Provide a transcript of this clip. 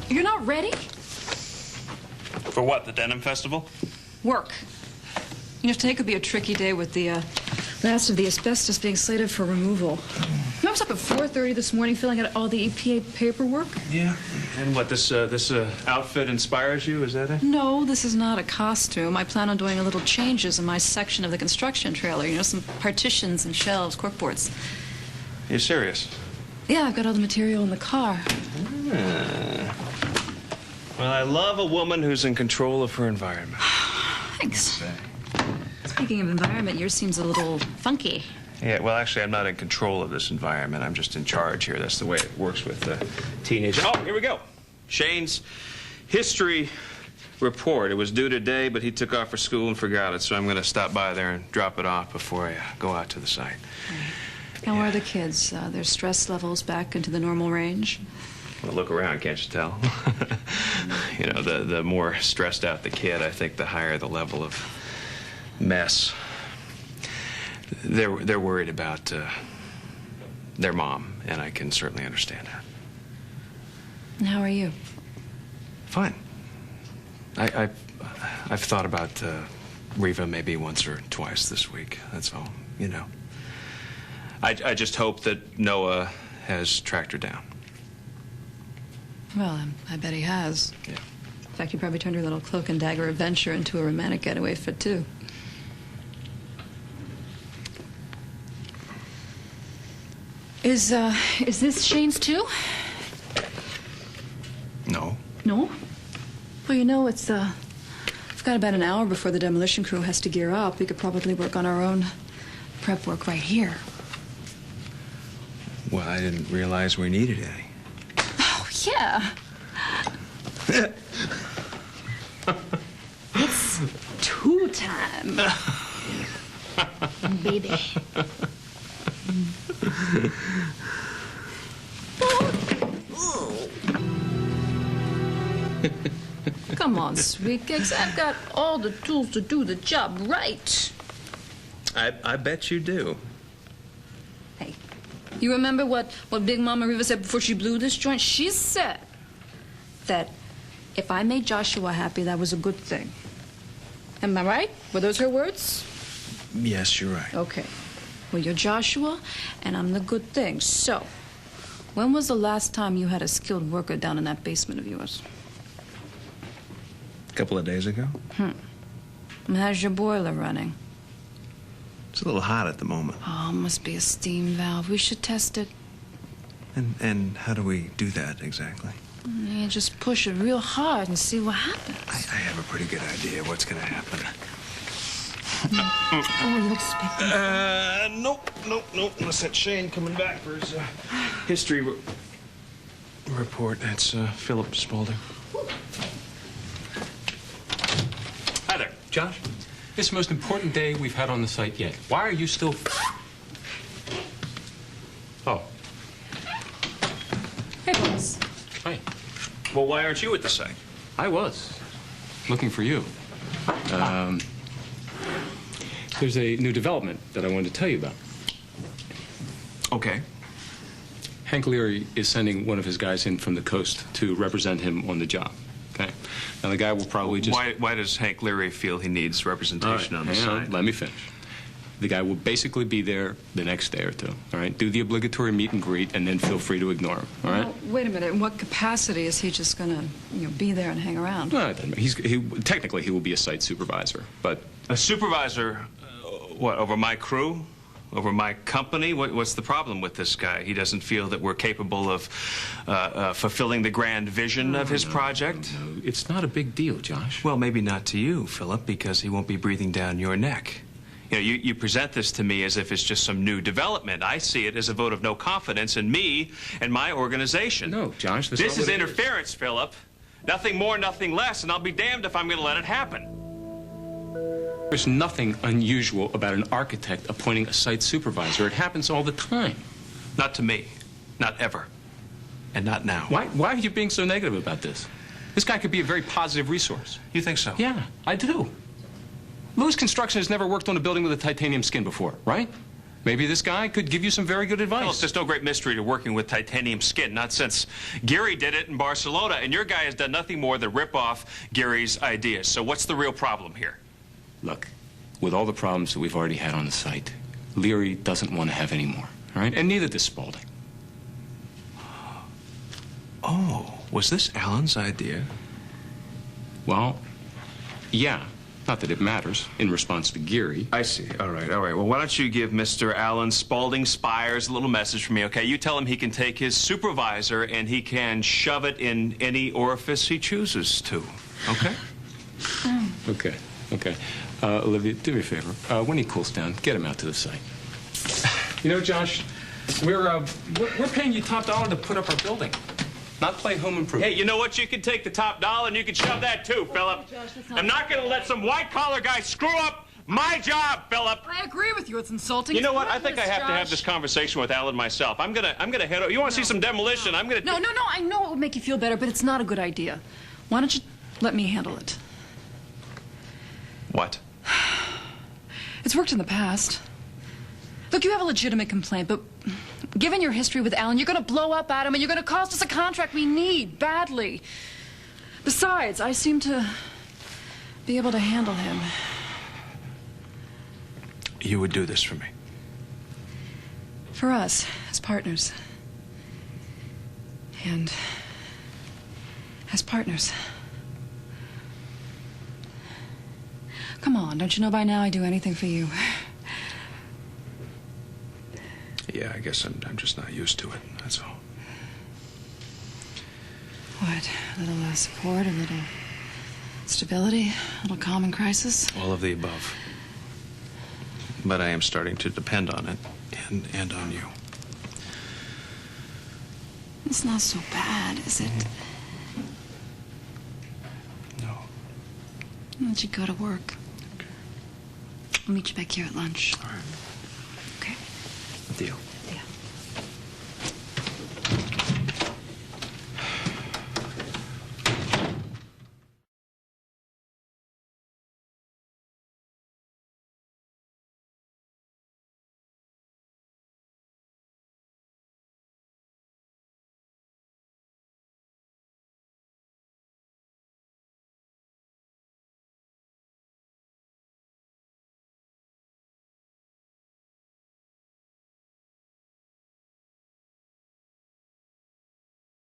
You're not ready? For what, the Denim Festival? Work. You know, today could be a tricky day with the last of the asbestos being slated for removal. I was up at 4:30 this morning filling out all the EPA paperwork. Yeah. And what, this outfit inspires you, is that it? No, this is not a costume. I plan on doing a little changes in my section of the construction trailer. You know, some partitions and shelves, corkboards. You're serious? Yeah, I've got all the material in the car. Well, I love a woman who's in control of her environment. Thanks. Speaking of environment, yours seems a little funky. Yeah, well, actually, I'm not in control of this environment. I'm just in charge here. That's the way it works with teenagers. Oh, here we go. Shayne's history report. It was due today, but he took off for school and forgot it, so I'm going to stop by there and drop it off before I go out to the site. How are the kids? Their stress levels back into the normal range? Well, look around, can't you tell? You know, the more stressed out the kid, I think the higher the level of mess. They're worried about their mom, and I can certainly understand that. And how are you? Fine. I've thought about Reva maybe once or twice this week. That's all, you know. I just hope that Noah has tracked her down. Well, I bet he has. Yeah. In fact, he probably turned her little cloak and dagger adventure into a romantic getaway for two. Is this Shayne's too? No. No? Well, you know, we've got about an hour before the demolition crew has to gear up. We could probably work on our own prep work right here. Well, I didn't realize we needed any. Oh, yeah. It's two time. Baby. Come on, sweet cakes. I've got all the tools to do the job right. I bet you do. Hey, you remember what Big Mama Reva said before she blew this joint? She said that if I made Joshua happy, that was a good thing. Am I right? Were those her words? Yes, you're right. Okay. Well, you're Joshua, and I'm the good thing. So, when was the last time you had a skilled worker down in that basement of yours? A couple of days ago. And how's your boiler running? It's a little hot at the moment. Oh, must be a steam valve. We should test it. And how do we do that exactly? You just push it real hard and see what happens. I have a pretty good idea what's going to happen. Oh, you expecting? Nope. Unless that's Shayne coming back for his history report. That's Phillip Spaulding. Hi there. Josh, this is the most important day we've had on the site yet. Why are you still... Oh. Hey, boss. Hi. Well, why aren't you at the site? I was. Looking for you. There's a new development that I wanted to tell you about. Okay. Hank Leary is sending one of his guys in from the coast to represent him on the job. Okay? Now, the guy will probably just... Why does Hank Leary feel he needs representation on the site? Let me finish. The guy will basically be there the next day or two, all right? Do the obligatory meet and greet, and then feel free to ignore him, all right? Well, wait a minute. In what capacity is he just going to, be there and hang around? No, technically, he will be a site supervisor, but... A supervisor, what, over my crew? Over my company? What's the problem with this guy? He doesn't feel that we're capable of fulfilling the grand vision of his project? No. It's not a big deal, Josh. Well, maybe not to you, Phillip, because he won't be breathing down your neck. You know, you present this to me as if it's just some new development. I see it as a vote of no confidence in me and my organization. No, Josh, this is interference, Phillip. Nothing more, nothing less, and I'll be damned if I'm going to let it happen. There's nothing unusual about an architect appointing a site supervisor. It happens all the time. Not to me. Not ever. And not now. Why are you being so negative about this? This guy could be a very positive resource. You think so? Yeah, I do. Lewis Construction has never worked on a building with a titanium skin before, right? Maybe this guy could give you some very good advice. Well, there's no great mystery to working with titanium skin, not since Gary did it in Barcelona, and your guy has done nothing more than rip off Gary's ideas. So what's the real problem here? Look, with all the problems that we've already had on the site, Leary doesn't want to have any more, all right? And neither does Spaulding. Oh, was this Alan's idea? Well, yeah. Not that it matters, in response to Geary. I see. All right, all right. Well, why don't you give Mr. Alan Spaulding Spires a little message from me, okay? You tell him he can take his supervisor and he can shove it in any orifice he chooses to, okay? Okay, okay. Olivia, do me a favor. When he cools down, get him out to the site. You know, Josh, we're paying you top dollar to put up our building. Not play home improvement. Hey, you know what? You can take the top dollar and you can shove that too, Phillip. I'm not going to let some white-collar guy screw up my job, Phillip. I agree with you. It's insulting. You know what? I think I have to have this conversation with Alan myself. I'm gonna head over. You want to see some demolition? I'm gonna. No. I know it would make you feel better, but it's not a good idea. Why don't you let me handle it? What? It's worked in the past. Look, you have a legitimate complaint, but given your history with Alan, you're going to blow up at him, and you're going to cost us a contract we need badly. Besides, I seem to be able to handle him. You would do this for me? For us, as partners. And as partners. Come on, don't you know by now I do anything for you? Yeah, I guess I'm just not used to it, that's all. What? A little support, a little stability, a little calm in crisis? All of the above. But I am starting to depend on it, and on you. It's not so bad, is it? No. Why don't you go to work? Okay. I'll meet you back here at lunch. All right. Okay. Deal.